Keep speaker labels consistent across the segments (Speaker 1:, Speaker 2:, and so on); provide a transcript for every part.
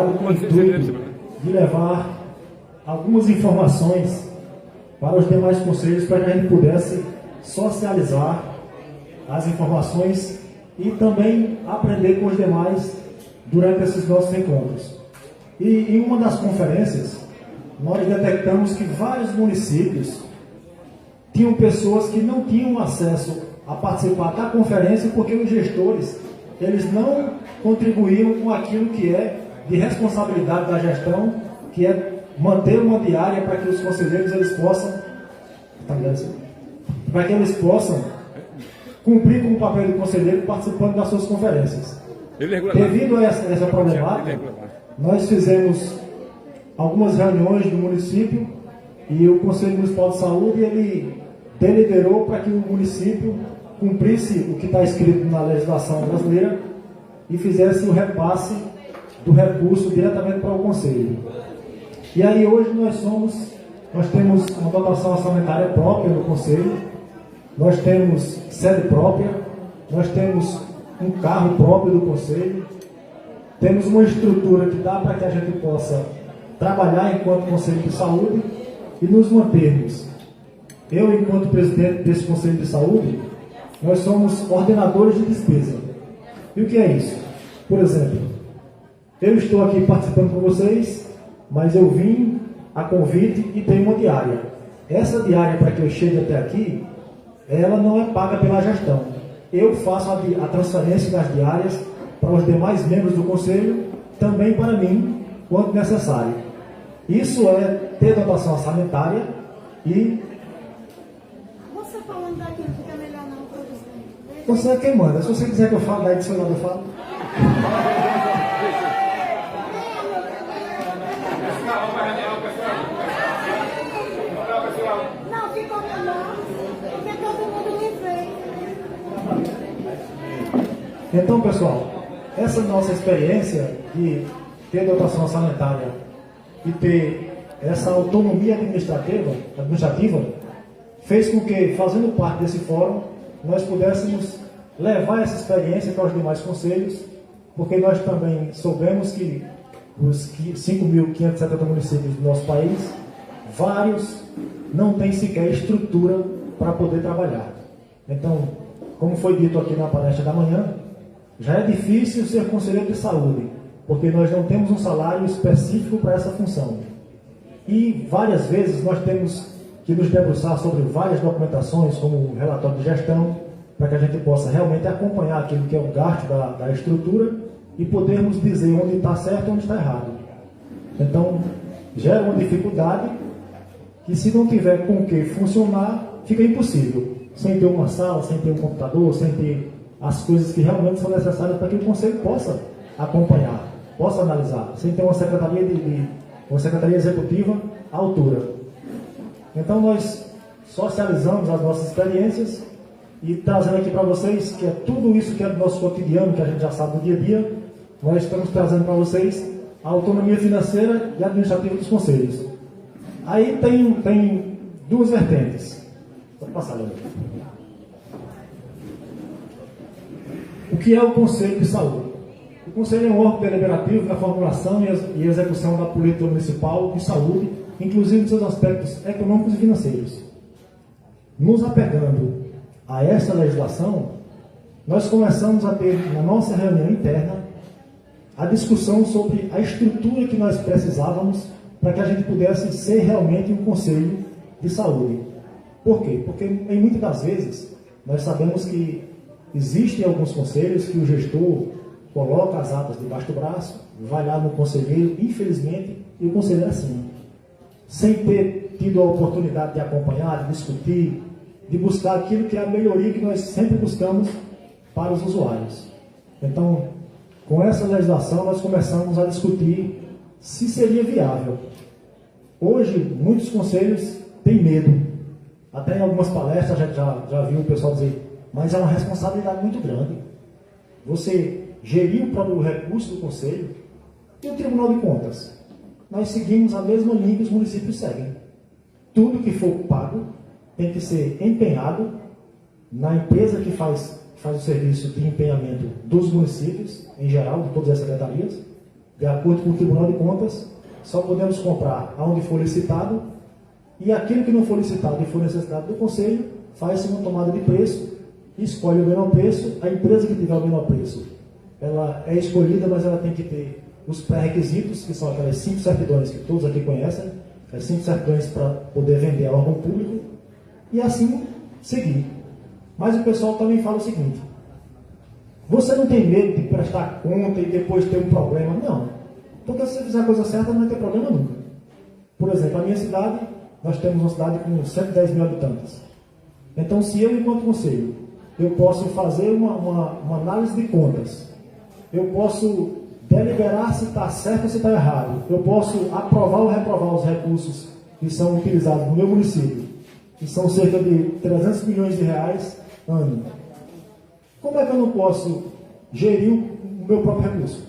Speaker 1: com o intuito de levar algumas informações para os demais conselhos, para que a gente pudesse socializar as informações e também aprender com os demais durante esses nossos encontros. E em uma das conferências, nós detectamos que vários municípios tinham pessoas que não tinham acesso a participar da conferência porque os gestores, eles não contribuíam com aquilo que é de responsabilidade da gestão, que é manter uma diária para que os conselheiros eles possam, para que eles possam cumprir com o papel do conselheiro participando das suas conferências. Devido a essa problemática, nós fizemos algumas reuniões do município e o Conselho Municipal de Saúde ele deliberou para que o município cumprisse o que está escrito na legislação brasileira e fizesse o repasse do recurso diretamente para o Conselho. E aí hoje nós temos uma dotação orçamentária própria no Conselho, nós temos sede própria, nós temos um carro próprio do Conselho, temos uma estrutura que dá para que a gente possa trabalhar enquanto Conselho de Saúde e nos mantermos. Eu, enquanto presidente desse Conselho de Saúde, nós somos ordenadores de despesa. E o que é isso? Por exemplo, eu estou aqui participando com vocês, mas eu vim a convite e tenho uma diária. Essa diária, para que eu chegue até aqui, ela não é paga pela gestão. Eu faço a transferência das diárias para os demais membros do Conselho, também para mim, quando necessário. Isso é ter dotação orçamentária e...
Speaker 2: Você falando daquilo fica melhor não, presidente.
Speaker 1: Você é quem manda. Se você quiser que eu fale, daí do seu lado eu falo.
Speaker 2: Não, ficou melhor, porque todo mundo me vê.
Speaker 1: Então, pessoal, essa nossa experiência de ter dotação orçamentária e ter essa autonomia administrativa fez com que, fazendo parte desse fórum, nós pudéssemos levar essa experiência para os demais conselhos, porque nós também soubemos que os 5.570 municípios do nosso país, vários não têm sequer estrutura para poder trabalhar. Então, como foi dito aqui na palestra da manhã, já é difícil ser conselheiro de saúde, porque nós não temos um salário específico para essa função. E várias vezes nós temos que nos debruçar sobre várias documentações, como o relatório de gestão, para que a gente possa realmente acompanhar aquilo que é o gasto da estrutura e podermos dizer onde está certo e onde está errado. Então, gera uma dificuldade que, se não tiver com o que funcionar, fica impossível. Sem ter uma sala, sem ter um computador, sem ter as coisas que realmente são necessárias para que o Conselho possa acompanhar, possa analisar, sem ter uma secretaria executiva à altura. Então, nós socializamos as nossas experiências e trazendo aqui para vocês que é tudo isso que é do nosso cotidiano, que a gente já sabe do dia a dia, nós estamos trazendo para vocês a autonomia financeira e administrativa dos conselhos. Aí tem duas vertentes. Vou passar ali. O que é o Conselho de Saúde? O Conselho é um órgão deliberativo na formulação e execução da política municipal de saúde, inclusive nos seus aspectos econômicos e financeiros. Nos apegando a essa legislação, nós começamos a ter, na nossa reunião interna, a discussão sobre a estrutura que nós precisávamos para que a gente pudesse ser realmente um Conselho de Saúde. Por quê? Porque, em muitas das vezes, nós sabemos que existem alguns conselhos que o gestor coloca as atas debaixo do braço, vai lá no conselheiro, infelizmente, e o conselheiro é assim, sem ter tido a oportunidade de acompanhar, de discutir, de buscar aquilo que é a melhoria que nós sempre buscamos para os usuários. Então, com essa legislação, nós começamos a discutir se seria viável. Hoje, muitos conselhos têm medo. Até em algumas palestras, a gente já viu o pessoal dizer, mas é uma responsabilidade muito grande. Você gerir o próprio recurso do conselho e o Tribunal de Contas. Nós seguimos a mesma linha que os municípios seguem. Tudo que for pago tem que ser empenhado na empresa que faz o serviço de empenhamento dos municípios, em geral, de todas as secretarias, De acordo com o Tribunal de Contas, só podemos comprar aonde for licitado, e aquilo que não for licitado e for necessidade do Conselho, faz-se uma tomada de preço, escolhe o menor preço. A empresa que tiver o menor preço, ela é escolhida, mas ela tem que ter os pré-requisitos, que são aquelas 5 certidões que todos aqui conhecem, as 5 certidões para poder vender a órgão público, e assim seguir. Mas o pessoal também fala o seguinte: você não tem medo de prestar conta e depois ter um problema? Não. Porque se você fizer a coisa certa, não vai ter problema nunca. Por exemplo, a minha cidade, nós temos uma cidade com 110 mil habitantes. Então, se eu, enquanto conselho, eu posso fazer uma análise de contas, eu posso deliberar se está certo ou se está errado, eu posso aprovar ou reprovar os recursos que são utilizados no meu município, que são cerca de 300 milhões de reais ano. Como é que eu não posso gerir o meu próprio recurso?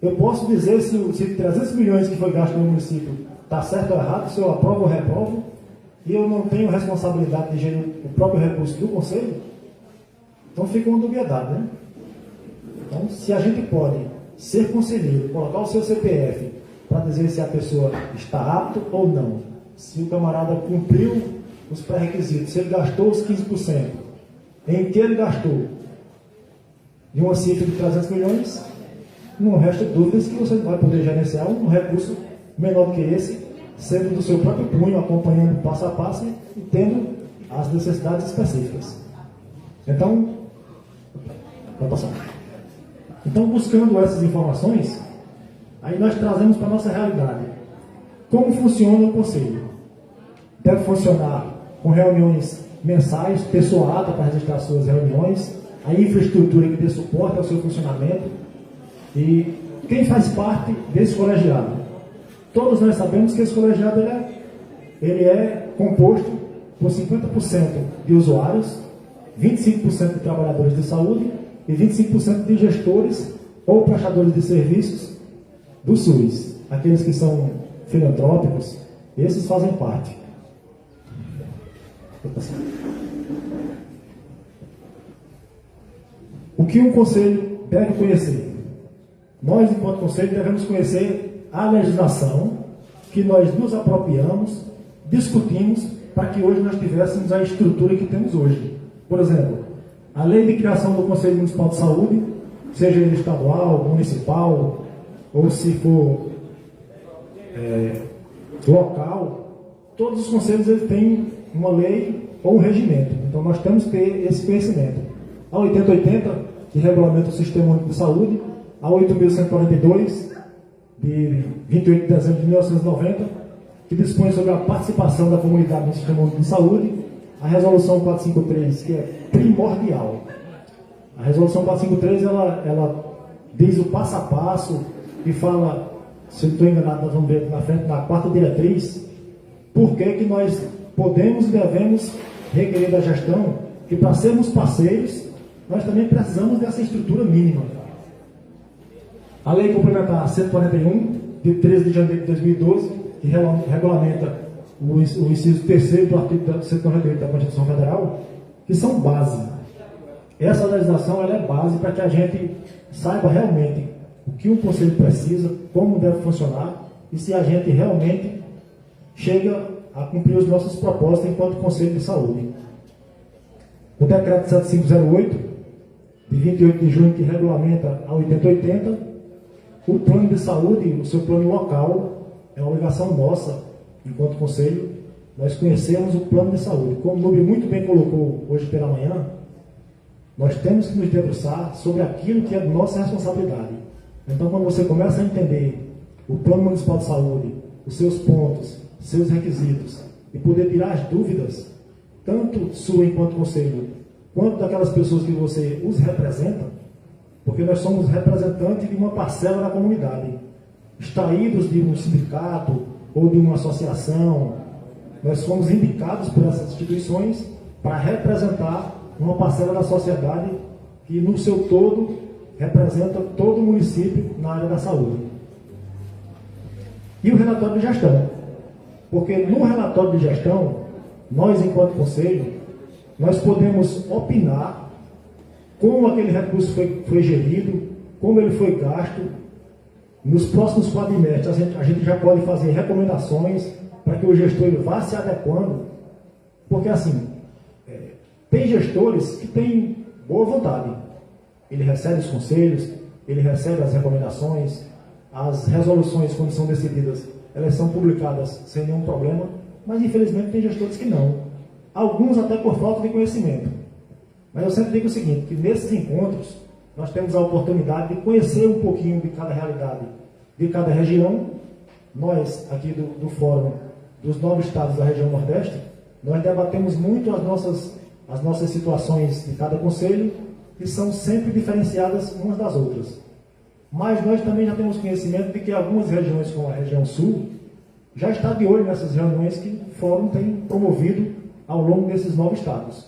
Speaker 1: Eu posso dizer se 300 milhões que foi gasto no meu município está certo ou errado, se eu aprovo ou reprovo, e eu não tenho responsabilidade de gerir o próprio recurso do Conselho? Então fica uma dubiedade, né? Então, se a gente pode ser conselheiro, colocar o seu CPF para dizer se a pessoa está apto ou não, se o camarada cumpriu os pré-requisitos, se ele gastou os 15%, em que ele gastou, de uma cifra de 300 milhões, não resta dúvidas que você vai poder gerenciar um recurso menor do que esse, sendo do seu próprio punho, acompanhando passo a passo e tendo as necessidades específicas. Então, vai passar. Então, buscando essas informações, aí nós trazemos para a nossa realidade. Como funciona o Conselho? Deve funcionar com reuniões mensais, pessoa apta para registrar suas reuniões, a infraestrutura que dê suporte ao seu funcionamento, e quem faz parte desse colegiado? Todos nós sabemos que esse colegiado ele é composto por 50% de usuários, 25% de trabalhadores de saúde e 25% de gestores ou prestadores de serviços do SUS. Aqueles que são filantrópicos, esses fazem parte. O que um conselho deve conhecer? Nós, enquanto conselho, devemos conhecer a legislação que nós nos apropriamos, discutimos, para que hoje nós tivéssemos a estrutura que temos hoje. Por exemplo, a lei de criação do Conselho Municipal de Saúde, seja ele estadual, municipal, ou se for local, todos os conselhos eles têm uma lei ou um regimento. Então nós temos que ter esse conhecimento. A 8080, que regulamenta o Sistema Único de Saúde, a 8.142, de 28 de dezembro de 1990, que dispõe sobre a participação da comunidade no Sistema Único de Saúde, a Resolução 453, que é primordial. A Resolução 453, ela diz o passo a passo e fala, se eu não estou enganado, nós vamos ver na frente, na quarta diretriz, por que nós podemos e devemos requerer da gestão que, para sermos parceiros, nós também precisamos dessa estrutura mínima. A Lei Complementar 141, de 13 de janeiro de 2012, que regulamenta o inciso 3º do artigo 198 da Constituição Federal, que são base. Essa legislação ela é base para que a gente saiba realmente o que o Conselho precisa, como deve funcionar, e se a gente realmente chega a cumprir os nossos propósitos enquanto Conselho de Saúde. O Decreto 7508, de 28 de junho, que regulamenta a 8080, o plano de saúde, o seu plano local, é uma obrigação nossa, enquanto Conselho, nós conhecemos o plano de saúde. Como o Nubio muito bem colocou hoje pela manhã, nós temos que nos debruçar sobre aquilo que é nossa responsabilidade. Então, quando você começa a entender o Plano Municipal de Saúde, os seus pontos, seus requisitos, e poder tirar as dúvidas, tanto sua enquanto Conselho, quanto daquelas pessoas que você os representa, porque nós somos representantes de uma parcela da comunidade, extraídos de um sindicato ou de uma associação. Nós somos indicados por essas instituições para representar uma parcela da sociedade que, no seu todo, representa todo o município na área da saúde. E o relatório de gestão. Porque no relatório de gestão, nós, enquanto conselho, nós podemos opinar como aquele recurso foi gerido, como ele foi gasto, Nos próximos quadrimestres, a gente já pode fazer recomendações para que o gestor ele vá se adequando, porque assim, tem gestores que têm boa vontade. Ele recebe os conselhos, ele recebe as recomendações, as resoluções, quando são decididas, elas são publicadas sem nenhum problema, mas infelizmente tem gestores que não. Alguns até por falta de conhecimento. Mas eu sempre digo o seguinte, que nesses encontros, nós temos a oportunidade de conhecer um pouquinho de cada realidade, de cada região. Nós, aqui do Fórum dos 9 estados da região Nordeste, nós debatemos muito as nossas situações de cada conselho, que são sempre diferenciadas umas das outras. Mas nós também já temos conhecimento de que algumas regiões, como a região Sul, já está de olho nessas reuniões que o Fórum tem promovido ao longo desses 9 estados.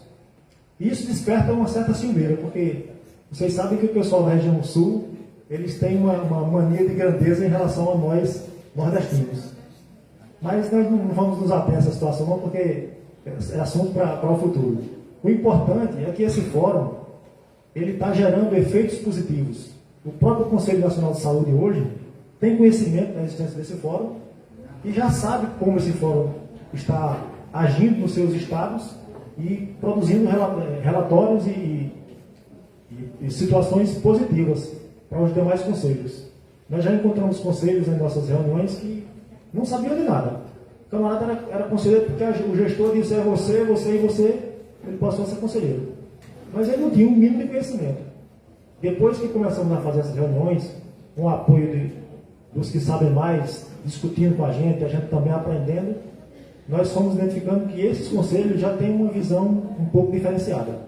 Speaker 1: Isso desperta uma certa ciumeira, porque vocês sabem que o pessoal da região Sul, eles têm uma mania de grandeza em relação a nós, nordestinos. Mas nós não vamos nos ater a essa situação não, porque é assunto para o futuro. O importante é que esse fórum, ele está gerando efeitos positivos. O próprio Conselho Nacional de Saúde hoje tem conhecimento da existência desse fórum e já sabe como esse fórum está agindo nos seus estados e produzindo relatórios e situações positivas para os demais conselhos. Nós já encontramos conselhos em nossas reuniões que não sabiam de nada. O camarada era conselheiro porque o gestor disse você e você, ele passou a ser conselheiro. Mas ele não tinha um mínimo de conhecimento. Depois que começamos a fazer essas reuniões, com o apoio dos que sabem mais, discutindo com a gente também aprendendo, nós fomos identificando que esses conselhos já têm uma visão um pouco diferenciada.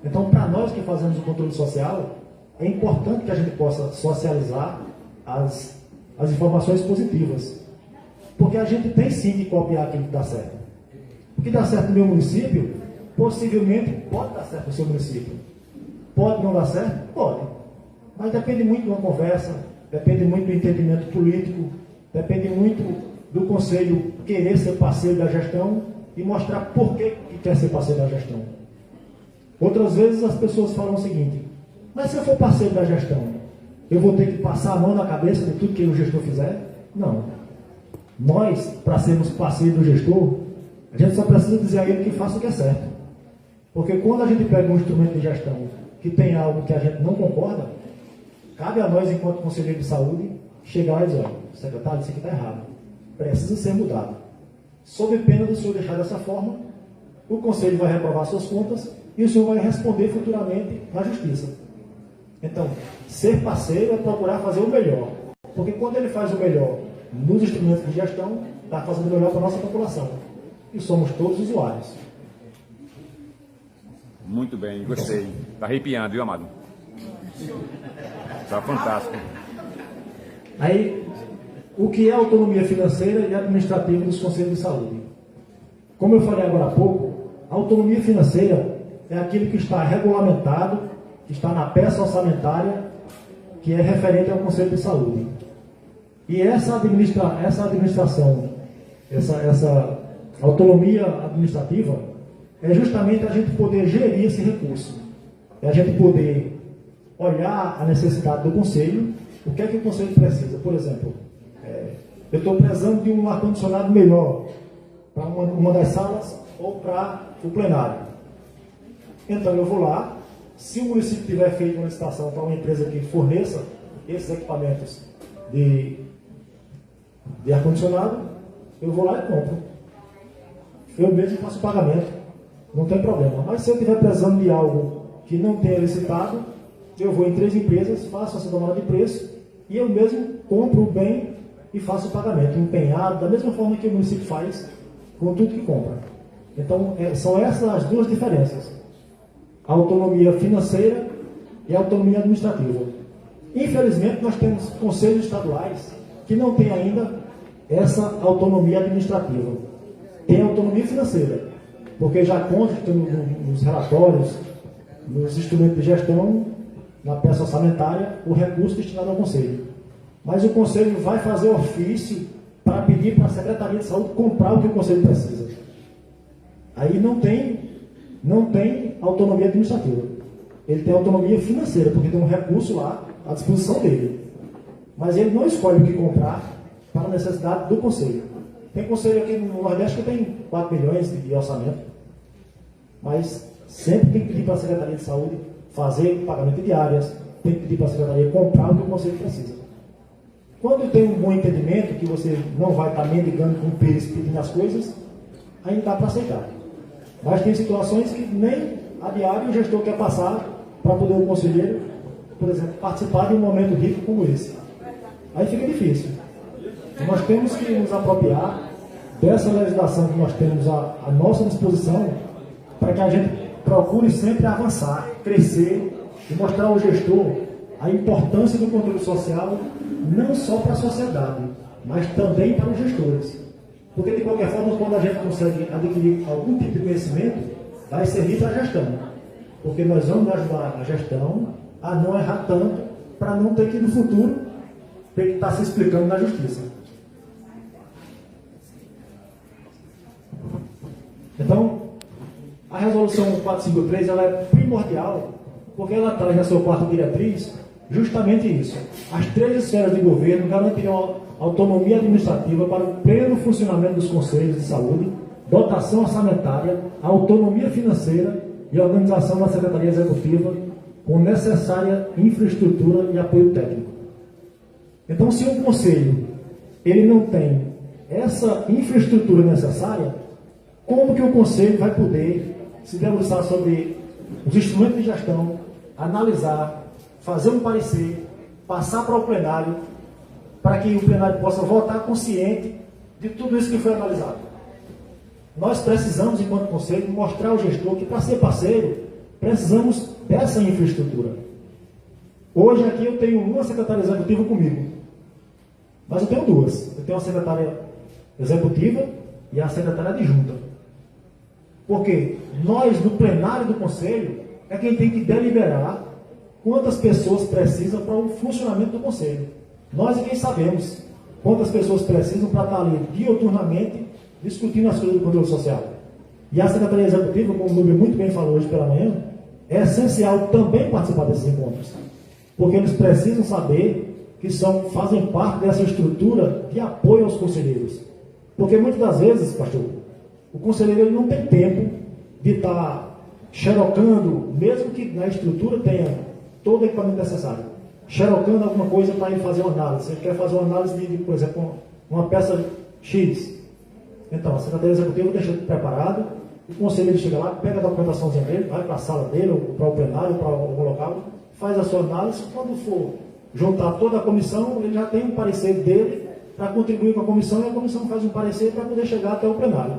Speaker 1: Então, para nós que fazemos o controle social, é importante que a gente possa socializar as informações positivas. Porque a gente tem sim que copiar aquilo que dá certo. O que dá certo no meu município, possivelmente pode dar certo no seu município. Pode não dar certo? Pode. Mas depende muito de uma conversa, depende muito do entendimento político, depende muito do conselho querer ser parceiro da gestão e mostrar por que quer ser parceiro da gestão. Outras vezes as pessoas falam o seguinte, mas se eu for parceiro da gestão, eu vou ter que passar a mão na cabeça de tudo que o gestor fizer? Não. Nós, para sermos parceiros do gestor, a gente só precisa dizer a ele que faça o que é certo. Porque quando a gente pega um instrumento de gestão que tem algo que a gente não concorda, cabe a nós, enquanto conselheiro de saúde, chegar lá e dizer, olha, secretário, isso aqui está errado. Precisa ser mudado. Sob pena do senhor deixar dessa forma, o conselho vai reprovar suas contas e o senhor vai responder futuramente na justiça. Então, ser parceiro é procurar fazer o melhor. Porque quando ele faz o melhor nos instrumentos de gestão, está fazendo o melhor para a nossa população. E somos todos usuários.
Speaker 3: Muito bem, gostei. Está arrepiando, viu, Amado? Está fantástico.
Speaker 1: Aí, o que é autonomia financeira e administrativa dos conselhos de saúde? Como eu falei agora há pouco, a autonomia financeira é aquilo que está regulamentado, que está na peça orçamentária, que é referente ao Conselho de Saúde. E essa administração, essa autonomia administrativa, é justamente a gente poder gerir esse recurso. É a gente poder olhar a necessidade do Conselho, o que é que o Conselho precisa. Por exemplo, eu estou precisando de um ar-condicionado melhor para uma das salas ou para o plenário. Então eu vou lá, se o município tiver feito uma licitação para uma empresa que forneça esses equipamentos de ar-condicionado, eu vou lá e compro. Eu mesmo faço o pagamento, não tem problema. Mas se eu estiver precisando de algo que não tenha licitado, eu vou em 3 empresas, faço essa tomada de preço e eu mesmo compro o bem e faço o pagamento empenhado, da mesma forma que o município faz com tudo que compra. Então, são essas as duas diferenças. A autonomia financeira e a autonomia administrativa. Infelizmente, nós temos conselhos estaduais que não têm ainda essa autonomia administrativa. Tem autonomia financeira, porque já consta nos relatórios, nos instrumentos de gestão, na peça orçamentária, o recurso destinado ao conselho. Mas o conselho vai fazer ofício para pedir para a Secretaria de Saúde comprar o que o conselho precisa. Aí não tem autonomia administrativa. Ele tem autonomia financeira, porque tem um recurso lá à disposição dele. mas ele não escolhe o que comprar para a necessidade do conselho. Tem conselho aqui no Nordeste que tem 4 milhões de orçamento, mas sempre tem que pedir para a Secretaria de Saúde fazer pagamento de diárias, tem que pedir para a Secretaria comprar o que o conselho precisa. Quando tem um bom entendimento, que você não vai estar mendigando com o pires pedindo as coisas, ainda dá para aceitar. Mas tem situações que nem a diária o gestor quer passar para poder o conselheiro, por exemplo, participar de um momento rico como esse. Aí fica difícil. Nós temos que nos apropriar dessa legislação que nós temos à nossa disposição para que a gente procure sempre avançar, crescer e mostrar ao gestor a importância do controle social não só para a sociedade, mas também para os gestores. Porque, de qualquer forma, quando a gente consegue adquirir algum tipo de conhecimento, vai servir para a gestão. Porque nós vamos ajudar a gestão a não errar tanto, para não ter que, no futuro, ter que estar se explicando na justiça. Então, a resolução 453 ela é primordial, porque ela traz na sua quarta diretriz justamente isso. As 3 esferas de governo garantirão autonomia administrativa para o pleno funcionamento dos conselhos de saúde, dotação orçamentária, autonomia financeira e organização da Secretaria Executiva com necessária infraestrutura e apoio técnico. Então, se o conselho ele não tem essa infraestrutura necessária, como que o conselho vai poder se debruçar sobre os instrumentos de gestão, analisar, fazer um parecer, passar para o plenário, para que o plenário possa votar consciente de tudo isso que foi analisado? Nós precisamos, enquanto conselho, mostrar ao gestor que, para ser parceiro, precisamos dessa infraestrutura. Hoje aqui eu tenho uma secretária executiva comigo, mas eu tenho 2. Eu tenho a secretária executiva e a secretária adjunta. Porque nós, no plenário do conselho, é quem tem que deliberar quantas pessoas precisam para o funcionamento do conselho. Nós é quem sabemos quantas pessoas precisam para estar ali diuturnamente discutindo as coisas do controle social. E a Secretaria Executiva, como o Nubio muito bem falou hoje pela manhã, é essencial também participar desses encontros. Porque eles precisam saber que fazem parte dessa estrutura de apoio aos conselheiros. Porque muitas das vezes, pastor, o conselheiro ele não tem tempo de estar xerocando, mesmo que na estrutura tenha todo o equipamento necessário, xerocando alguma coisa para ele fazer uma análise. Ele quer fazer uma análise de, por exemplo, uma peça X. Então, a Secretaria Executiva deixa preparado, o conselheiro chega lá, pega a documentaçãozinha dele, vai para a sala dele, ou para o plenário, para algum local, faz a sua análise. Quando for juntar toda a comissão, ele já tem um parecer dele para contribuir com a comissão, e a comissão faz um parecer para poder chegar até o plenário.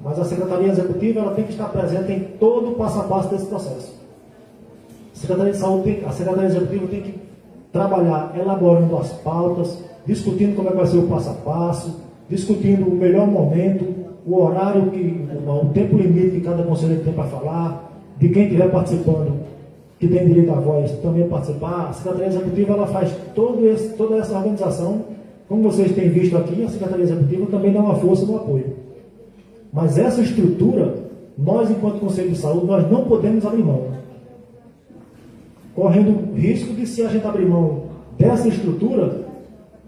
Speaker 1: Mas a Secretaria Executiva ela tem que estar presente em todo o passo a passo desse processo. A Secretaria de Saúde, a Secretaria Executiva tem que trabalhar elaborando as pautas, discutindo como é que vai ser o passo a passo, discutindo o melhor momento, o horário, o tempo limite que cada conselheiro tem para falar, de quem estiver participando, que tem direito à voz, também participar. A Secretaria Executiva ela faz toda essa organização. Como vocês têm visto aqui, a Secretaria Executiva também dá uma força no apoio. Mas essa estrutura, nós, enquanto Conselho de Saúde, nós não podemos abrir mão. Correndo o risco de, se a gente abrir mão dessa estrutura,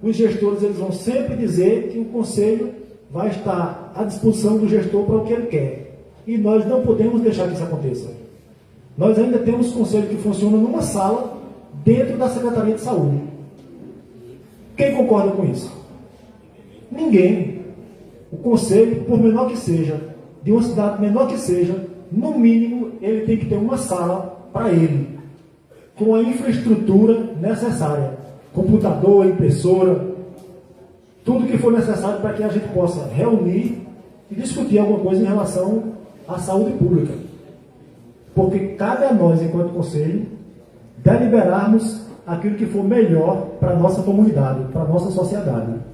Speaker 1: os gestores eles vão sempre dizer que o Conselho vai estar à disposição do gestor para o que ele quer. E nós não podemos deixar que isso aconteça. Nós ainda temos Conselho que funciona numa sala dentro da Secretaria de Saúde. Quem concorda com isso? Ninguém. O conselho, por menor que seja, de uma cidade menor que seja, no mínimo, ele tem que ter uma sala para ele, com a infraestrutura necessária, computador, impressora, tudo que for necessário para que a gente possa reunir e discutir alguma coisa em relação à saúde pública. Porque cabe a nós, enquanto conselho, deliberarmos aquilo que for melhor para a nossa comunidade, para a nossa sociedade.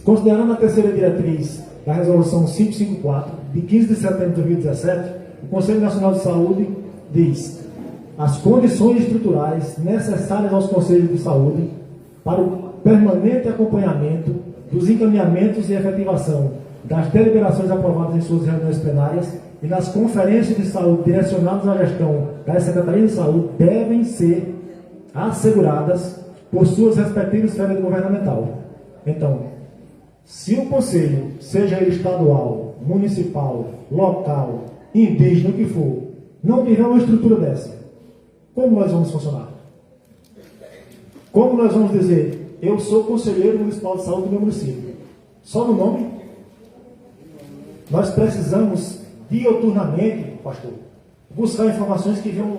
Speaker 1: Considerando a terceira diretriz da Resolução 554, de 15 de setembro de 2017, o Conselho Nacional de Saúde diz: as condições estruturais necessárias aos Conselhos de Saúde para o permanente acompanhamento dos encaminhamentos e efetivação das deliberações aprovadas em suas reuniões plenárias e nas conferências de saúde direcionadas à gestão das Secretarias de Saúde devem ser asseguradas por suas respectivas esferas governamental. Então, se o conselho, seja ele estadual, municipal, local, indígena, o que for, não tiver uma estrutura dessa, como nós vamos funcionar? Como nós vamos dizer, eu sou conselheiro municipal de saúde do meu município? Só no nome? Nós precisamos, dioturnamente, pastor, buscar informações que vão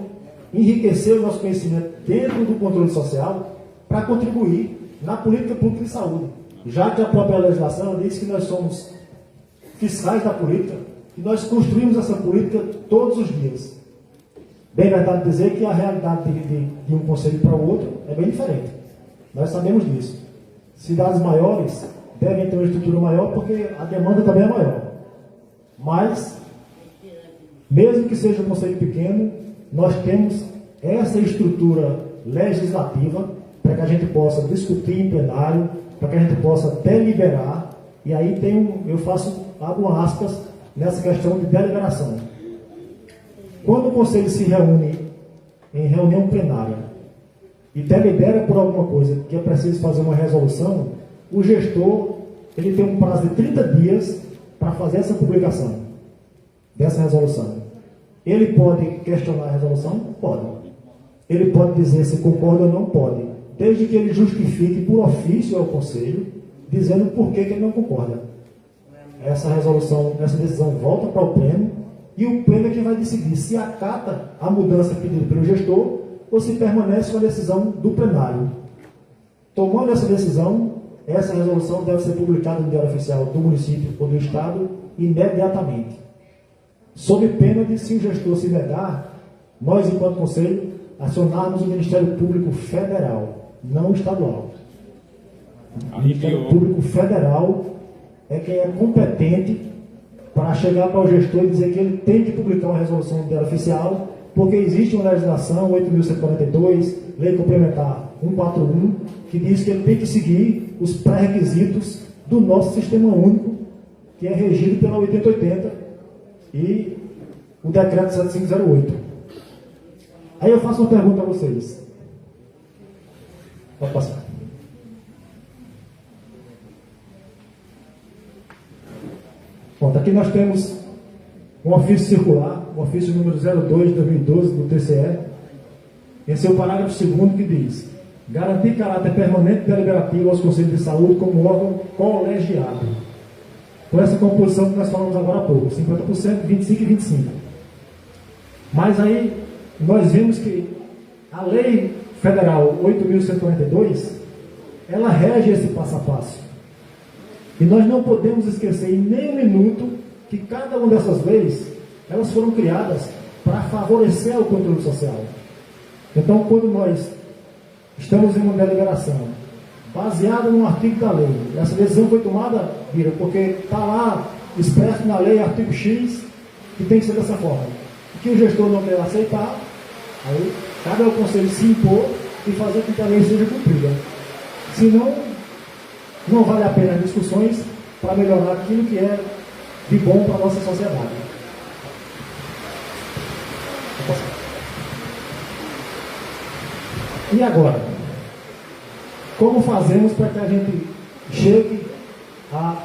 Speaker 1: enriquecer o nosso conhecimento dentro do controle social para contribuir na política pública de saúde. Já que a própria legislação diz que nós somos fiscais da política, e nós construímos essa política todos os dias. Bem verdade dizer que a realidade de um conselho para o outro é bem diferente. Nós sabemos disso. Cidades maiores devem ter uma estrutura maior porque a demanda também é maior. Mas, mesmo que seja um conselho pequeno, nós temos essa estrutura legislativa para que a gente possa discutir em plenário, para que a gente possa deliberar, e aí abro aspas nessa questão de deliberação. Quando o conselho se reúne em reunião plenária e delibera por alguma coisa que é preciso fazer uma resolução, o gestor ele tem um prazo de 30 dias para fazer essa publicação dessa resolução. Ele pode questionar a resolução? Pode. Ele pode dizer se concorda ou não? Pode. Desde que ele justifique por ofício ao conselho, dizendo por que ele não concorda. Essa resolução, essa decisão volta para o pleno, e o pleno é quem vai decidir se acata a mudança pedida pelo gestor ou se permanece com a decisão do plenário. Tomando essa decisão, essa resolução deve ser publicada no Diário Oficial do município ou do estado imediatamente. Sob pena de, se o gestor se negar, nós, enquanto conselho, acionarmos o Ministério Público Federal, não estadual. O Ministério Público Federal é quem é competente para chegar para o gestor e dizer que ele tem que publicar uma resolução no Diário Oficial, porque existe uma legislação, 8.142, Lei Complementar 141, que diz que ele tem que seguir os pré-requisitos do nosso Sistema Único, que é regido pela 8080 e o Decreto 7508. Aí eu faço uma pergunta a vocês. Pode passar. Bom, aqui nós temos um ofício circular, o ofício número 02 de 2012 do TCE, em seu parágrafo 2º, que diz: garantir caráter permanente e deliberativo aos conselhos de saúde como órgão colegiado, com essa composição que nós falamos agora há pouco, 50%, 25% e 25%. Mas aí nós vimos que a Lei Federal 8.142, ela rege esse passo a passo. E nós não podemos esquecer em nem um minuto que cada uma dessas leis, elas foram criadas para favorecer o controle social. Então, quando nós estamos em uma deliberação baseada num artigo da lei, essa decisão foi tomada, Bira, porque está lá expresso na lei, artigo X, que tem que ser dessa forma. O que o gestor não quer aceitar, aí cabe ao conselho se impor e fazer com que a lei seja cumprida. Senão, não vale a pena as discussões para melhorar aquilo que é de bom para a nossa sociedade. E agora? Como fazemos para que a gente chegue a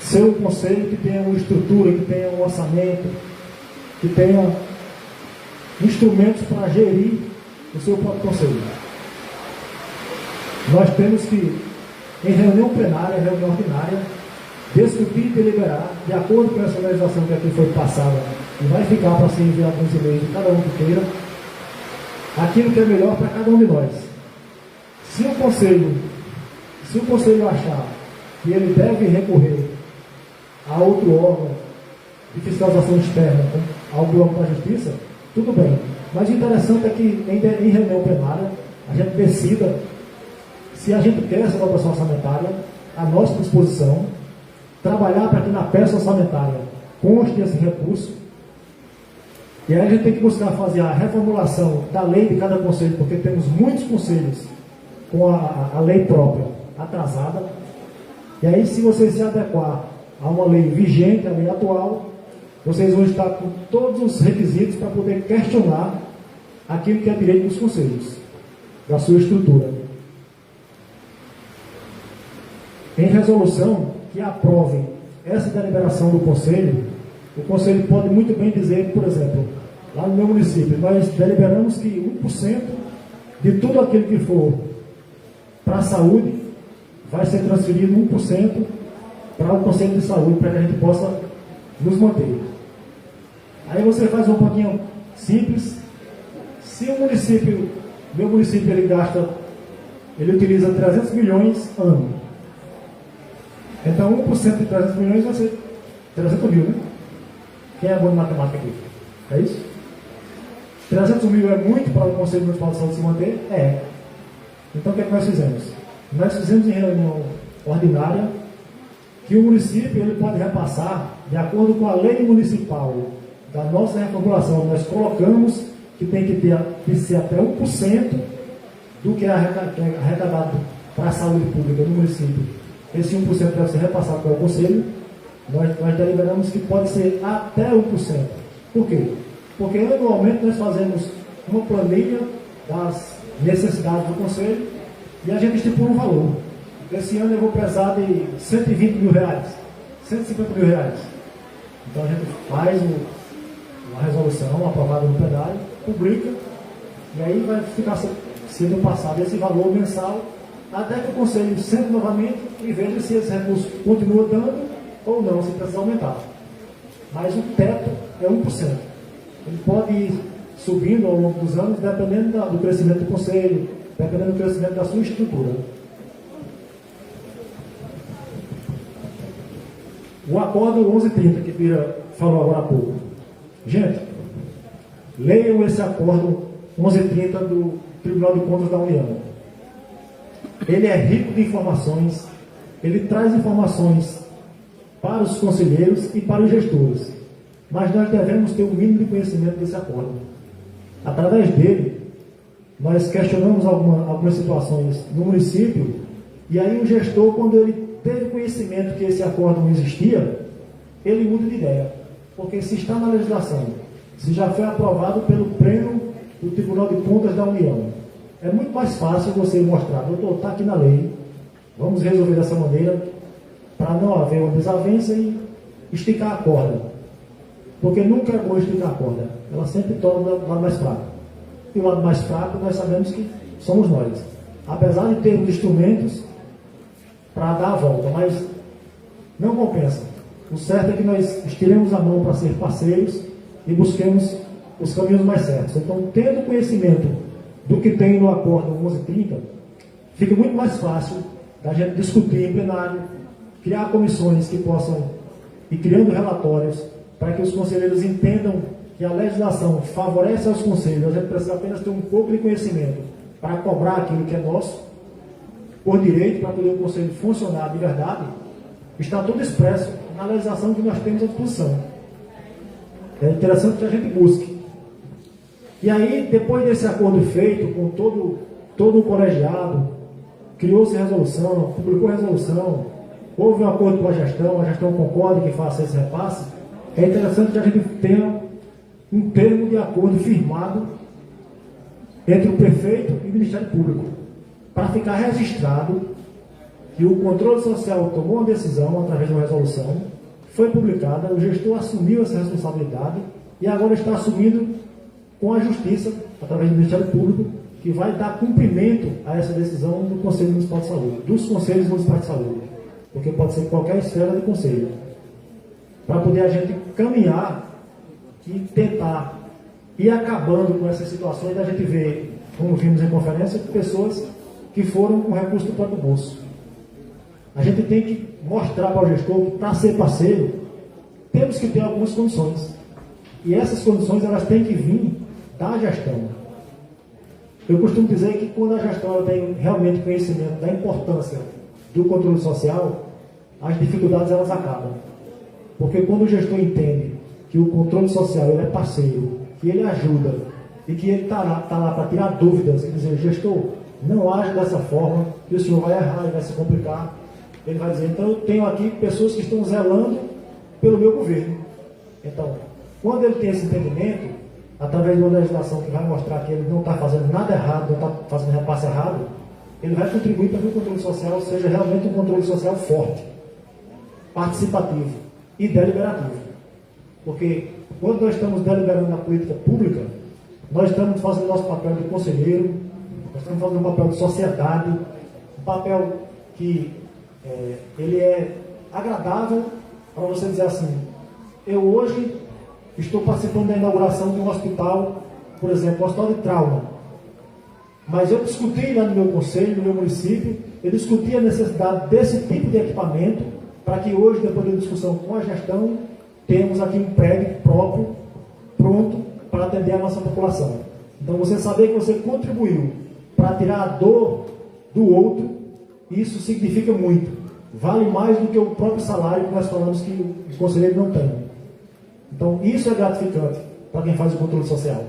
Speaker 1: ser um conselho que tenha uma estrutura, que tenha um orçamento, que tenha instrumentos para gerir o seu próprio conselho? Nós temos que, em reunião plenária, reunião ordinária, discutir e deliberar, de acordo com essa legislação que aqui foi passada, e vai ficar para ser enviado nos e-mails de cada um que queira, aquilo que é melhor para cada um de nós. Se o conselho achar que ele deve recorrer a outro órgão de fiscalização externa, ao Tribunal da Justiça, tudo bem. Mas o interessante é que em reunião plenária a gente decida se a gente quer essa dotação orçamentária à nossa disposição, trabalhar para que na peça orçamentária conste esse recurso, e aí a gente tem que buscar fazer a reformulação da lei de cada conselho, porque temos muitos conselhos com a lei própria atrasada, e aí se você se adequar a uma lei vigente, a lei atual, vocês vão estar com todos os requisitos para poder questionar aquilo que é direito dos conselhos, da sua estrutura. Em resolução que aprove essa deliberação do conselho, o conselho pode muito bem dizer, por exemplo, lá no meu município, nós deliberamos que 1% de tudo aquilo que for para a saúde vai ser transferido 1% para o Conselho de Saúde, para que a gente possa nos manter. Aí você faz um pouquinho simples. Se o município, meu município, ele utiliza 300 milhões ano. Então 1% de 300 milhões vai ser 300 mil, né? Quem é bom de matemática aqui? É isso? 300 mil é muito para o Conselho Municipal de Saúde se manter? É. Então o que é que nós fizemos? Nós fizemos em reunião ordinária que o município ele pode repassar, de acordo com a lei municipal da nossa reformulação, nós colocamos que tem que ser até 1% do que é arrecadado para a saúde pública no município. Esse 1% deve ser repassado para o Conselho. Nós deliberamos que pode ser até 1%. Por quê? Porque anualmente nós fazemos uma planilha das necessidades do Conselho e a gente estipula um valor. Esse ano eu vou precisar de 120 mil reais, 150 mil reais. Então a gente faz uma resolução aprovada no plenário, publica, e aí vai ficar sendo passado esse valor mensal, até que o Conselho sente novamente e veja se esse recurso continua dando ou não, se precisa aumentar. Mas o teto é 1%. Ele pode ir subindo ao longo dos anos, dependendo do crescimento do Conselho, dependendo do crescimento da sua estrutura. O acordo 1130, que Bira falou agora há pouco. Gente, leiam esse acordo 1130 do Tribunal de Contas da União. Ele é rico de informações, ele traz informações para os conselheiros e para os gestores. Mas nós devemos ter o mínimo de conhecimento desse acordo. Através dele, nós questionamos algumas situações no município, e aí o gestor, quando ele teve conhecimento que esse acordo não existia, ele muda de ideia. Porque se está na legislação, se já foi aprovado pelo Pleno do Tribunal de Contas da União, é muito mais fácil você mostrar, doutor, está aqui na lei, vamos resolver dessa maneira, para não haver uma desavença e esticar a corda. Porque nunca é bom esticar a corda, ela sempre torna o lado mais fraco. E o lado mais fraco nós sabemos que somos nós. Apesar de termos instrumentos para dar a volta, mas não compensa. O certo é que nós estiremos a mão para ser parceiros e busquemos os caminhos mais certos. Então, tendo conhecimento do que tem no acordo 1130, fica muito mais fácil da gente discutir em plenário, criar comissões que possam ir criando relatórios para que os conselheiros entendam que a legislação favorece aos conselhos. A gente precisa apenas ter um pouco de conhecimento para cobrar aquilo que é nosso, por direito, para poder o conselho funcionar de verdade. Está tudo expresso na legislação que nós temos à disposição. É interessante que a gente busque. E aí, depois desse acordo feito com todo o colegiado, criou-se resolução, publicou resolução, houve um acordo com a gestão concorda que faça esse repasse, é interessante que a gente tenha um termo de acordo firmado entre o prefeito e o Ministério Público, para ficar registrado que o controle social tomou uma decisão através de uma resolução, foi publicada, o gestor assumiu essa responsabilidade e agora está assumindo com a Justiça, através do Ministério Público, que vai dar cumprimento a essa decisão do Conselho Municipal de Saúde, dos Conselhos Municipais de Saúde, porque pode ser qualquer esfera de conselho, para poder a gente caminhar e tentar ir acabando com essas situações da gente ver, como vimos em conferência, pessoas que foram com recurso do próprio bolso. A gente tem que mostrar para o gestor que, para ser parceiro, temos que ter algumas condições. E essas condições, elas têm que vir da gestão. Eu costumo dizer que quando a gestão ela tem realmente conhecimento da importância do controle social, as dificuldades elas acabam. Porque quando o gestor entende que o controle social ele é parceiro, que ele ajuda e que ele está lá para tirar dúvidas e dizer, gestor, não age dessa forma, que o senhor vai errar e vai se complicar. Ele vai dizer, então eu tenho aqui pessoas que estão zelando pelo meu governo. Então, quando ele tem esse entendimento, através de uma legislação que vai mostrar que ele não está fazendo nada errado, não está fazendo repasse errado, ele vai contribuir para que o controle social seja realmente um controle social forte, participativo e deliberativo. Porque quando nós estamos deliberando na política pública, nós estamos fazendo nosso papel de conselheiro, nós estamos fazendo um papel de sociedade, um papel que ele é agradável para você dizer assim, eu hoje estou participando da inauguração de um hospital, por exemplo, um hospital de trauma. Mas eu discuti lá no meu conselho, no meu município, eu discuti a necessidade desse tipo de equipamento para que hoje, depois da discussão com a gestão, temos aqui um prédio próprio, pronto para atender a nossa população. Então, você saber que você contribuiu para tirar a dor do outro, isso significa muito. Vale mais do que o próprio salário que nós falamos que o conselheiro não tem. Então, isso é gratificante para quem faz o controle social.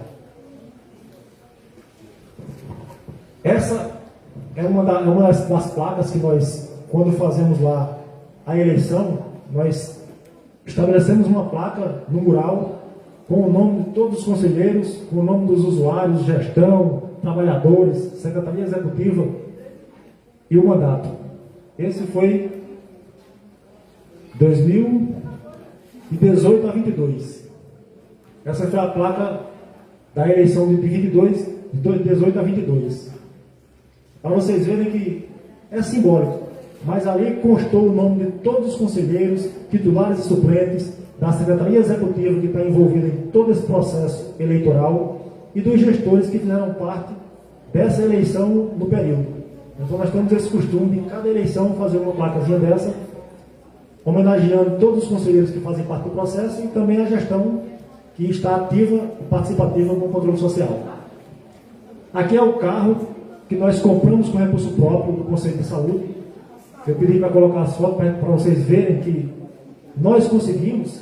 Speaker 1: Essa é uma das placas que nós, quando fazemos lá a eleição, nós estabelecemos uma placa no mural com o nome de todos os conselheiros, com o nome dos usuários, gestão, trabalhadores, secretaria executiva e o mandato. Esse foi 2018 a 22. Essa foi a placa da eleição de 22, de 18 a 22. Para vocês verem que é simbólico, mas ali constou o nome de todos os conselheiros, titulares e suplentes da Secretaria Executiva que está envolvida em todo esse processo eleitoral e dos gestores que fizeram parte dessa eleição no período. Então nós temos esse costume de cada eleição fazer uma placazinha dessa, homenageando todos os conselheiros que fazem parte do processo e também a gestão que está ativa e participativa no controle social. Aqui é o carro que nós compramos com recurso próprio do Conselho de Saúde. Eu pedi para colocar as fotos para vocês verem que nós conseguimos,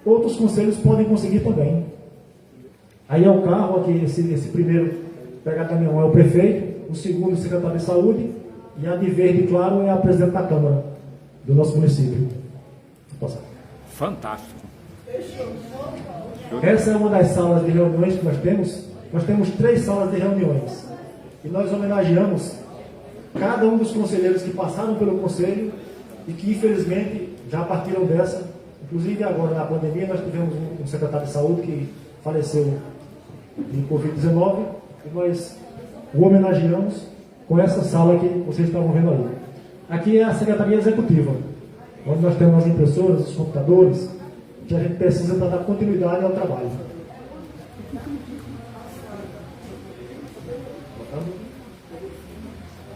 Speaker 1: outros conselhos podem conseguir também. Aí é o carro, aqui, esse primeiro pegar caminhão é o prefeito, o segundo o secretário de saúde, e a de verde, claro, é a presidente da Câmara do nosso município.
Speaker 3: Fantástico.
Speaker 1: Essa é uma das salas de reuniões que nós temos. Nós temos 3 salas de reuniões. E nós homenageamos cada um dos conselheiros que passaram pelo conselho e que, infelizmente, já partiram dessa. Inclusive, agora, na pandemia, nós tivemos um secretário de saúde que faleceu de Covid-19 e nós o homenageamos com essa sala que vocês estavam vendo ali. Aqui é a Secretaria Executiva, onde nós temos as impressoras, os computadores, que a gente precisa para dar continuidade ao trabalho.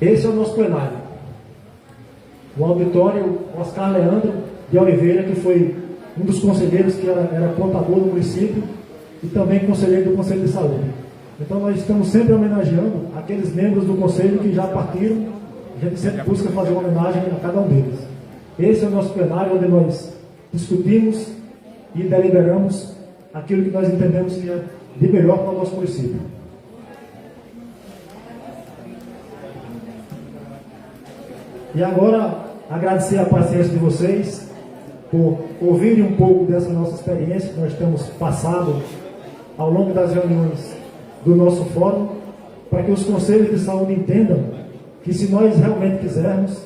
Speaker 1: Esse é o nosso plenário. O auditório Oscar Leandro de Oliveira, que foi um dos conselheiros que era contador do município e também conselheiro do Conselho de Saúde. Então nós estamos sempre homenageando aqueles membros do conselho que já partiram. A gente sempre busca fazer uma homenagem a cada um deles. Esse é o nosso plenário, onde nós discutimos e deliberamos aquilo que nós entendemos que é de melhor para o nosso município. E agora, agradecer a paciência de vocês por ouvirem um pouco dessa nossa experiência que nós temos passado ao longo das reuniões do nosso fórum, para que os conselhos de saúde entendam que, se nós realmente quisermos,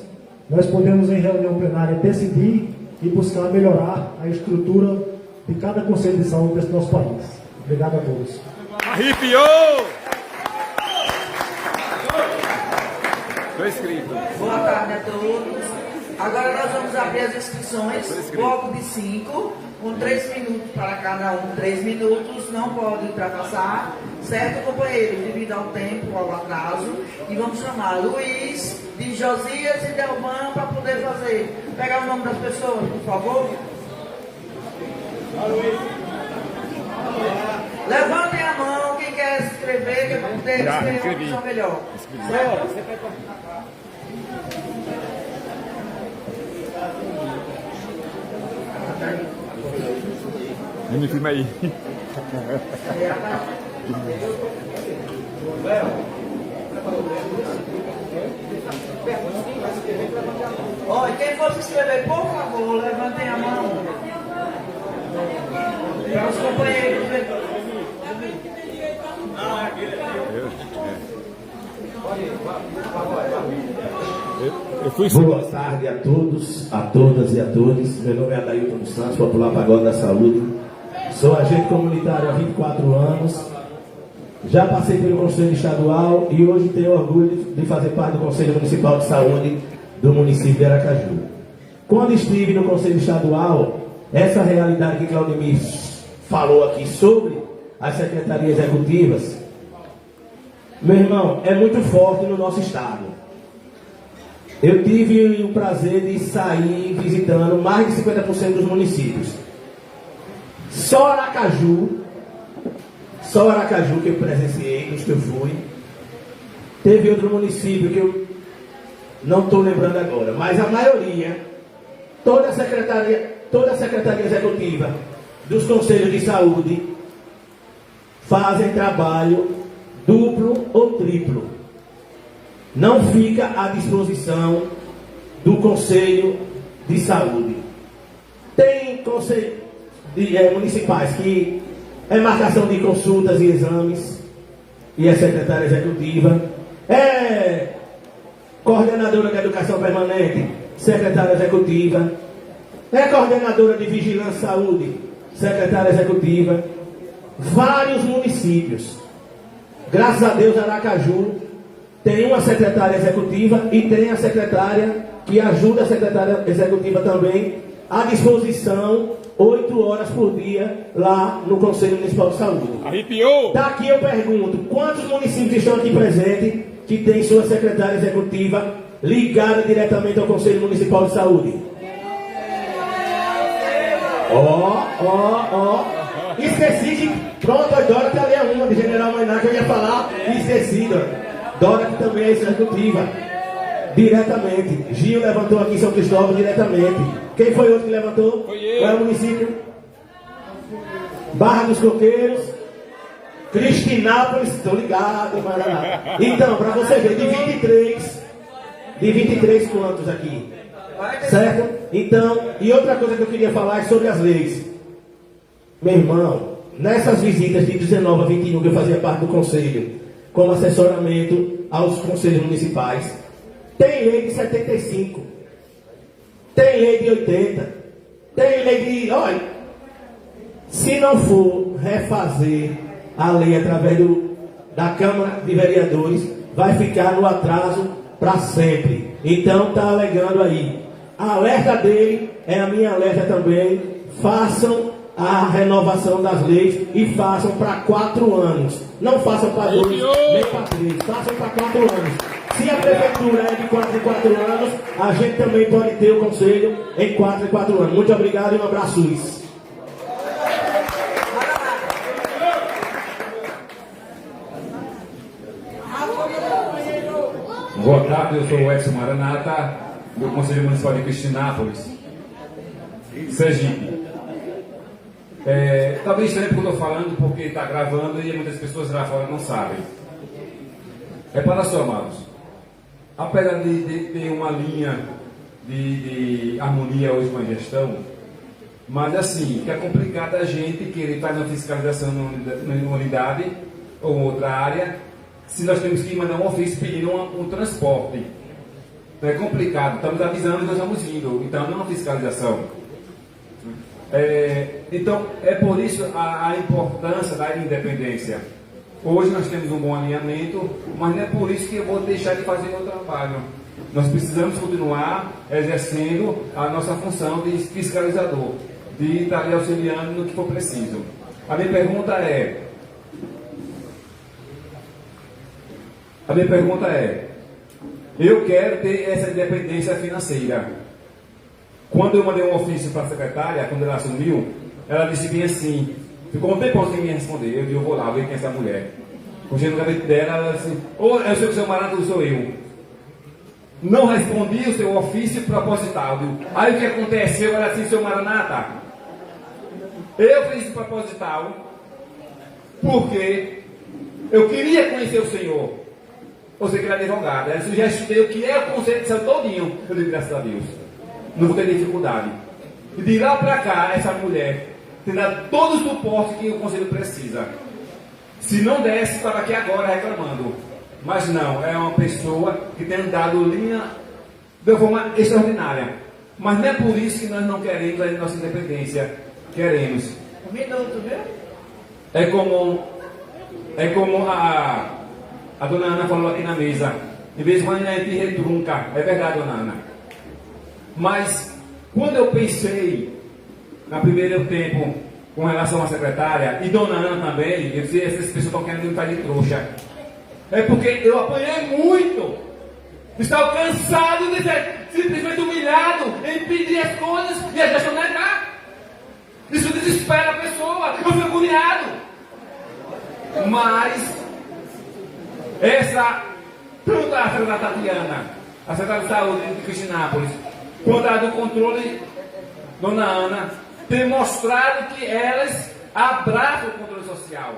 Speaker 1: nós podemos, em reunião plenária, decidir e buscar melhorar a estrutura de cada conselho de saúde desse nosso país. Obrigado a todos.
Speaker 3: Arrepiou! Estou inscrito.
Speaker 4: Boa tarde a todos. Agora nós vamos abrir as inscrições, bloco de 5, com 3 minutos para cada um. 3 minutos, não pode ultrapassar, certo, companheiro? Devido ao tempo, ao atraso. E vamos chamar Luiz, de Josias e Delman para poder fazer. Pegar o nome das pessoas, por favor. Levantem a mão, quem quer se inscrever, que é para poder escrever uma opção melhor. Certo?
Speaker 3: Me filma aí.
Speaker 4: Olha, quem for se inscrever, por favor, levantem a mão. Os companheiros.
Speaker 3: Eu fui
Speaker 5: Boa tarde a todos, a todas e a todos. Meu nome é Adailton dos Santos, Popular Pagode da Saúde. Sou agente comunitário há 24 anos. Já passei pelo Conselho Estadual e hoje tenho orgulho de fazer parte do Conselho Municipal de Saúde do município de Aracaju. Quando estive no Conselho Estadual, essa realidade que Claudemir falou aqui sobre as secretarias executivas, meu irmão, é muito forte no nosso estado. Eu tive o prazer de sair visitando mais de 50% dos municípios. Só Aracaju que eu presenciei, dos que eu fui. Teve outro município que eu não estou lembrando agora, mas a maioria, toda a secretaria executiva dos conselhos de saúde fazem trabalho duplo ou triplo. Não fica à disposição do Conselho de Saúde. Tem conselhos municipais que é marcação de consultas e exames, e é secretária executiva, é coordenadora de educação permanente, secretária executiva, é coordenadora de vigilância e saúde, secretária executiva. Vários municípios. Graças a Deus, Aracaju tem uma secretária executiva e tem a secretária que ajuda a secretária executiva também à disposição 8 horas por dia lá no Conselho Municipal de Saúde.
Speaker 3: Arrepiou!
Speaker 5: Daqui eu pergunto, quantos municípios estão aqui presentes que tem sua secretária executiva ligada diretamente ao Conselho Municipal de Saúde? Esqueci que, pronto, a Dora que ali é uma, de General Mainá, que eu ia falar, esqueci, Dora que também é executiva, diretamente. Gil levantou aqui em São Cristóvão diretamente. Quem foi outro que levantou?
Speaker 3: Foi eu.
Speaker 5: Qual é o município? Barra dos Coqueiros, Cristinápolis, estou ligado, Maraná. Então, para você ver, de 23 quantos aqui? Certo? Então, e outra coisa que eu queria falar é sobre as leis. Meu irmão, nessas visitas de 19 a 21 que eu fazia parte do conselho, como assessoramento aos conselhos municipais, tem lei de 75, tem lei de 80, tem lei de... Olha, se não for refazer a lei através da Câmara de Vereadores, vai ficar no atraso para sempre. Então está alegando aí. A alerta dele é a minha alerta também. Façam a renovação das leis e façam para 4 anos. Não façam para 2, nem para 3. Façam para 4 anos. Se a prefeitura é de 4 em 4 anos, a gente também pode ter o conselho em 4 em 4 anos. Muito obrigado e um abraço, Luiz.
Speaker 6: Boa tarde, eu sou o Edson Maranata, do Conselho Municipal de Cristinápolis, Sergipe. Talvez estranho porque eu estou falando, porque está gravando e muitas pessoas lá fora não sabem. É para só, amados. Apesar de ter uma linha de harmonia hoje com a gestão, mas assim, que é complicado a gente querer fazer uma fiscalização numa unidade ou outra área, se nós temos que mandar um ofício pedindo um transporte. É complicado, estamos avisando que nós estamos indo, então não é uma fiscalização. Então, é por isso a importância da independência. Hoje nós temos um bom alinhamento, mas não é por isso que eu vou deixar de fazer meu trabalho. Nós precisamos continuar exercendo a nossa função de fiscalizador, de estar ali auxiliando no que for preciso. A minha pergunta é, eu quero ter essa independência financeira. Quando eu mandei um ofício para a secretária, quando ela assumiu, ela disse bem assim, ficou um tempão sem me responder. Eu disse, eu vou lá ver quem é essa mulher. Puxei no gabinete dela, ela disse, ou eu sei que o seu Maranata ou sou eu. Não respondi o seu ofício proposital. Aí o que aconteceu? Ela disse, seu Maranata, eu fiz isso proposital porque eu queria conhecer o senhor. Você que era advogada, ela sugeriu que é o conselho de saúde todinho. Eu digo, graças a Deus, não vou ter dificuldade. E de lá para cá, essa mulher terá todo o suporte que o Conselho precisa. Se não desse, estava aqui agora reclamando. Mas não, é uma pessoa que tem dado linha de uma forma extraordinária. Mas não é por isso que nós não queremos a nossa independência. Queremos.
Speaker 4: Um minuto, viu?
Speaker 6: É como a dona Ana falou aqui na mesa. De vez em quando a gente retrunca. É verdade, dona Ana. Mas quando eu pensei no primeiro tempo com relação à secretária, e dona Ana também, eu disse, essas pessoas estão querendo me fazer de trouxa. É porque eu apanhei muito. Estava cansado de ser simplesmente humilhado em pedir as coisas e a gestão negar. Isso desespera a pessoa. Eu fui agoniado. Mas tanto a secretária Tatiana, a secretária de saúde de Cristinápolis, quanto a do controle, dona Ana, tem mostrado que elas abraçam o controle social.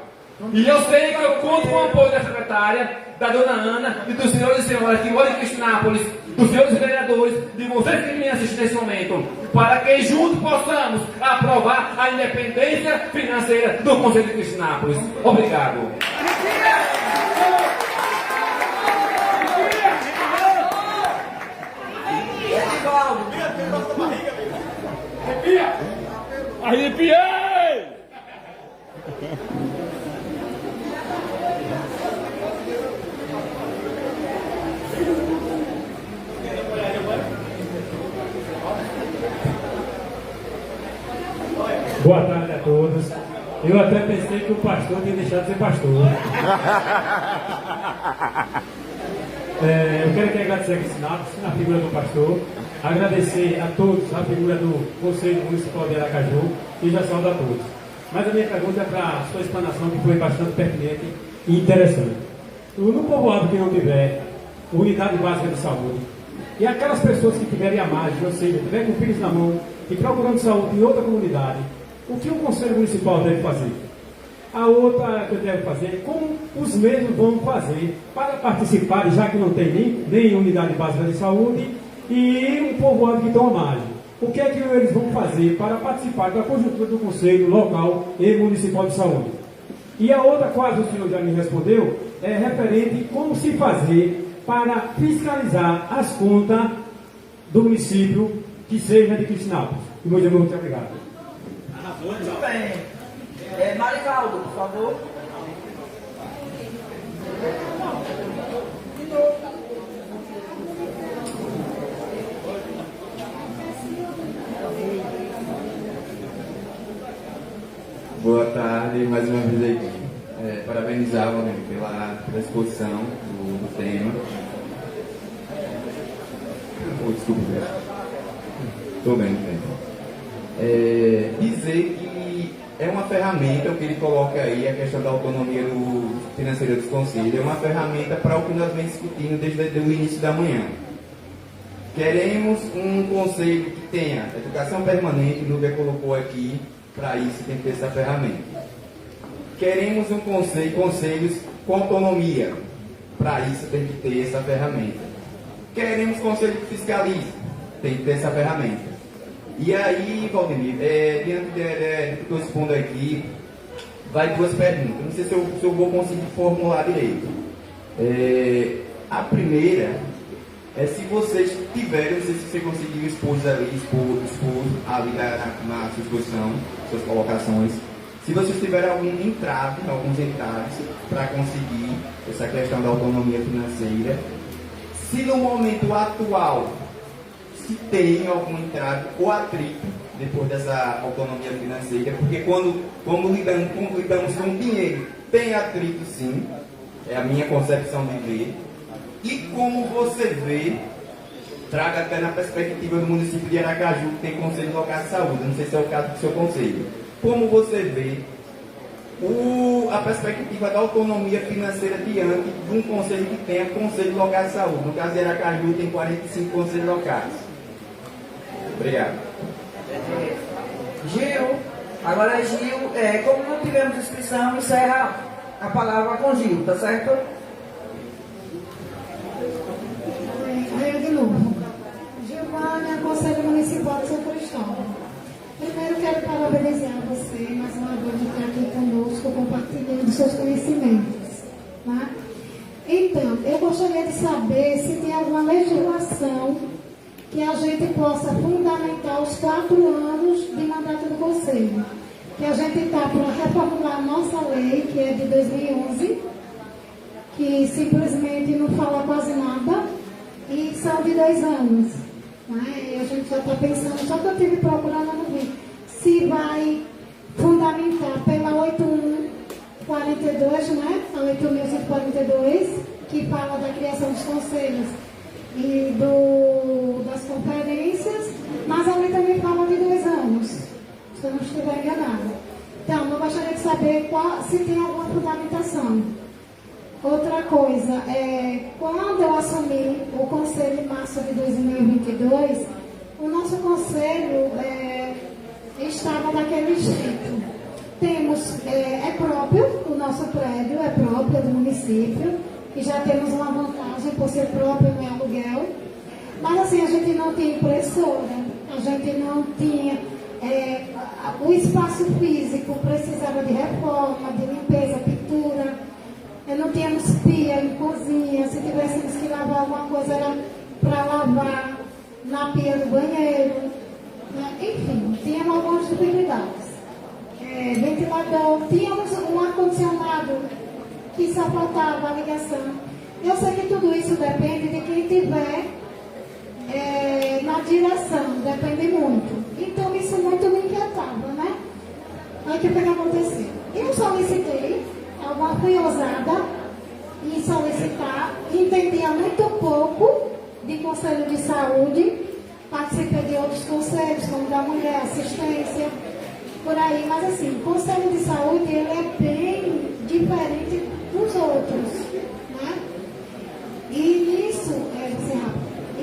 Speaker 6: E eu sei que eu conto com o apoio da secretária, da dona Ana e dos senhores e senhoras que moram em Cristinápolis, dos senhores vereadores, de vocês que me assistem nesse momento, para que juntos possamos aprovar a independência financeira do Conselho de Cristinápolis. Obrigado.
Speaker 3: Arrepiei!
Speaker 7: Boa tarde a todos. Eu até pensei que o pastor tinha deixado de ser pastor. Eu quero aqui agradecer a Cristinápolis, na figura do pastor, agradecer a todos a figura do Conselho Municipal de Aracaju e já saúdo a todos. Mas a minha pergunta é para a sua explanação, que foi bastante pertinente e interessante. No povoado que não tiver unidade básica de saúde, e aquelas pessoas que tiverem a margem, ou seja, tiverem com filhos na mão e procurando saúde em outra comunidade, o que o Conselho Municipal deve fazer? A outra que eu devo fazer é como os mesmos vão fazer para participar, já que não tem nem unidade básica de saúde e um povoado que tem uma margem. O que é que eles vão fazer para participar da conjuntura do Conselho Local e Municipal de Saúde? E a outra, quase o senhor já me respondeu, é referente a como se fazer para fiscalizar as contas do município que seja de Cristinápolis. E muito obrigado.
Speaker 4: Muito bem. Marivaldo, por favor.
Speaker 8: Boa tarde, mais uma vez aqui. Parabenizar pela exposição do tema. Desculpa, estou bem. Dizer que é uma ferramenta, o que ele coloca aí, a questão da autonomia financeira dos conselhos, é uma ferramenta para o que nós vem discutindo desde o início da manhã. Queremos um conselho que tenha educação permanente, o Nubia colocou aqui, para isso tem que ter essa ferramenta. Queremos um conselhos com autonomia, para isso tem que ter essa ferramenta. Queremos conselho que fiscalize, tem que ter essa ferramenta. E aí, Valdemir, diante do que estou expondo aqui, vai duas perguntas. Não sei se eu vou conseguir formular direito. A primeira é se vocês tiverem, não sei se você conseguiu expor ali na sua exposição, suas colocações, se vocês tiverem alguns entraves para conseguir essa questão da autonomia financeira, se no momento atual se tem algum entrave ou atrito depois dessa autonomia financeira, porque quando lidamos com dinheiro, tem atrito sim, é a minha concepção de ver. E como você vê, traga até na perspectiva do município de Aracaju, que tem Conselho Local de Saúde, não sei se é o caso do seu conselho. Como você vê a perspectiva da autonomia financeira diante de um conselho que tenha Conselho Local de Saúde? No caso de Aracaju, tem 45 conselhos locais. Obrigado.
Speaker 4: Gil, agora Gil, como não tivemos inscrição, encerra a palavra com Gil, tá certo?
Speaker 2: Eu de novo. Giovânia, Conselho Municipal de São Cristóvão. Primeiro quero parabenizar você compartilhando seus conhecimentos. Tá? Então, eu gostaria de saber se tem alguma legislação que a gente possa fundamentar os 4 anos de mandato do Conselho. Que a gente está para reformular a nossa lei, que é de 2011, que simplesmente não fala quase nada, e são de 2 anos. Né? E a gente já está pensando, só que eu estive procurando, não vi, se vai fundamentar pela 8142, né? A 8.142, que fala da criação dos conselhos e das conferências, mas a lei também fala de 2 anos, se eu não estiver enganada. Então, eu gostaria de saber se tem alguma fundamentação. Outra coisa, quando eu assumi o Conselho em março de 2022, o nosso Conselho estava daquele jeito. Temos, próprio, o nosso prédio é próprio do município, e já temos uma vantagem por ser próprio no aluguel. Mas assim, a gente não tinha impressora, a gente não tinha... o espaço físico precisava de reforma, de limpeza, pintura. Não tínhamos pia em cozinha, se tivéssemos que lavar alguma coisa era para lavar na pia do banheiro. Né? Enfim, tínhamos algumas dificuldades. Ventilador, tínhamos um ar-condicionado que só faltava a ligação. Eu sei que tudo isso depende de quem tiver na direção, depende muito. Então isso muito me inquietava, né? Aí o que aconteceu? Eu solicitei, fui ousada em solicitar, entendia muito pouco de conselho de saúde, participei de outros conselhos, como da mulher, assistência, por aí, mas assim, o conselho de saúde ele é bem diferente dos outros, né? E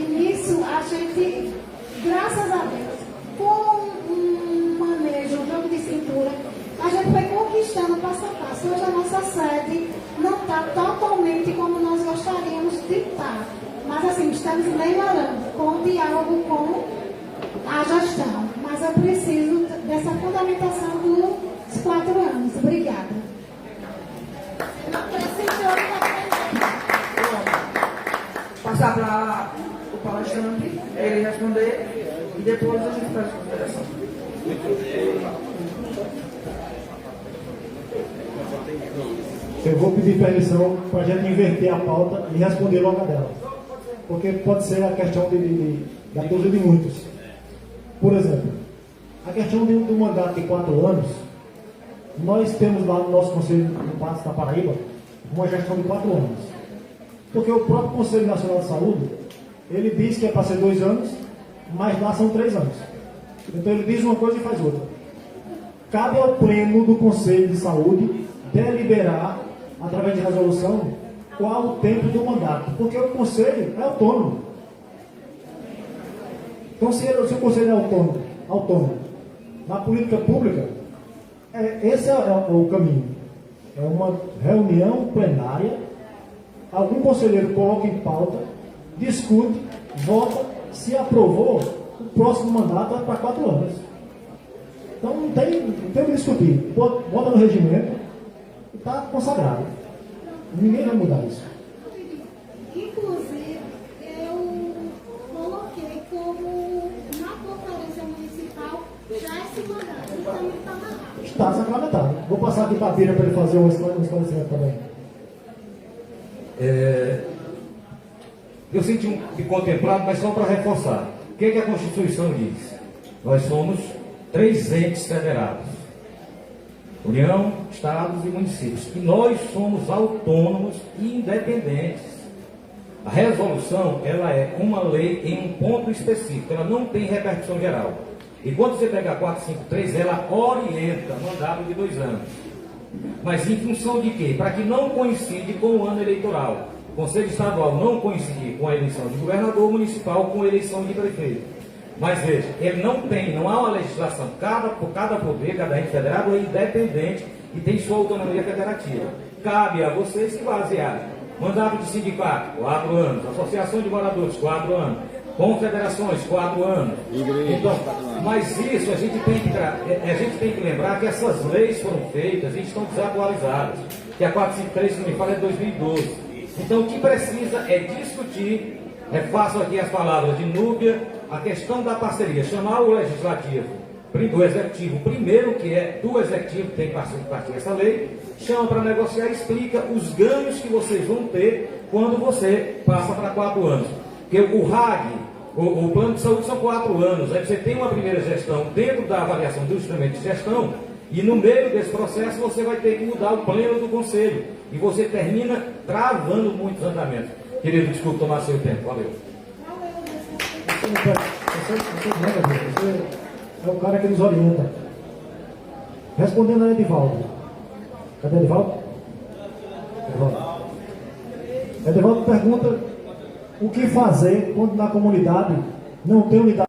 Speaker 2: nisso a gente, graças a Deus, com um manejo, um jogo de cintura, a gente foi conquistando passo a passo. Hoje a nossa sede não está totalmente como nós gostaríamos de estar, mas assim, estamos melhorando com o diálogo com a gestão, mas eu preciso dessa fundamentação dos 4 anos. Obrigada.
Speaker 4: Passar para o palestrante, ele responder, e depois a gente faz a consideração.
Speaker 1: Eu vou pedir permissão para a gente inverter a pauta e responder logo a dela. Porque pode ser a questão da dúvida de muitos. Por exemplo, a questão do mandato de 4 anos, nós temos lá no nosso Conselho do Passo da Paraíba uma gestão de 4 anos. Porque o próprio Conselho Nacional de Saúde, ele diz que é para ser 2 anos, mas lá são 3 anos. Então ele diz uma coisa e faz outra. Cabe ao Pleno do Conselho de Saúde deliberar, através de resolução, qual o tempo do mandato, porque o Conselho é autônomo. Então, se o Conselho é autônomo na política pública, esse é o caminho. É uma reunião plenária, algum conselheiro coloca em pauta, discute, vota, se aprovou, o próximo mandato é para 4 anos. Então não tem o que discutir. Bota no regimento e está consagrado. Ninguém vai mudar isso.
Speaker 2: Inclusive, eu coloquei como na conferência municipal já esse mandato. Ele também está amarrado.
Speaker 1: Está sacramentado. Vou passar aqui para a Bíblia para ele fazer um esclarecimento também.
Speaker 9: Eu senti me contemplado, mas só para reforçar. O que a Constituição diz? Nós somos 3 entes federados: União, Estados e municípios. E nós somos autônomos e independentes. A resolução, ela é uma lei em um ponto específico, ela não tem repercussão geral. E quando você pega a 453, ela orienta mandato de 2 anos. Mas em função de quê? Para que não coincide com o ano eleitoral. O Conselho Estadual não coincidir com a eleição de governador, municipal com a eleição de prefeito. Mas veja, ele não há uma legislação. Cada poder, cada ente federado é independente e tem sua autonomia federativa. Cabe a vocês se basearem. Mandato de sindicato, 4 anos. Associação de moradores, 4 anos. Confederações, 4 anos. Então, mas isso a gente tem que lembrar que essas leis foram feitas e estão desatualizadas. Que a 453, se não me fala, é de 2012. Então, o que precisa é discutir, faço aqui as palavras de Núbia, a questão da parceria, chamar o legislativo, o executivo primeiro, que é do executivo que tem que partir essa lei, chama para negociar e explica os ganhos que vocês vão ter quando você passa para 4 anos. Porque o RAG, o plano de saúde são 4 anos, aí você tem uma primeira gestão dentro da avaliação do instrumento de gestão, e no meio desse processo você vai ter que mudar o pleno do conselho, e você termina travando muitos andamentos. Querido, desculpe tomar seu tempo, valeu.
Speaker 1: Você é o cara que nos orienta. Respondendo a Edivaldo. Cadê Edivaldo? Edivaldo pergunta o que fazer quando na comunidade não tem unidade.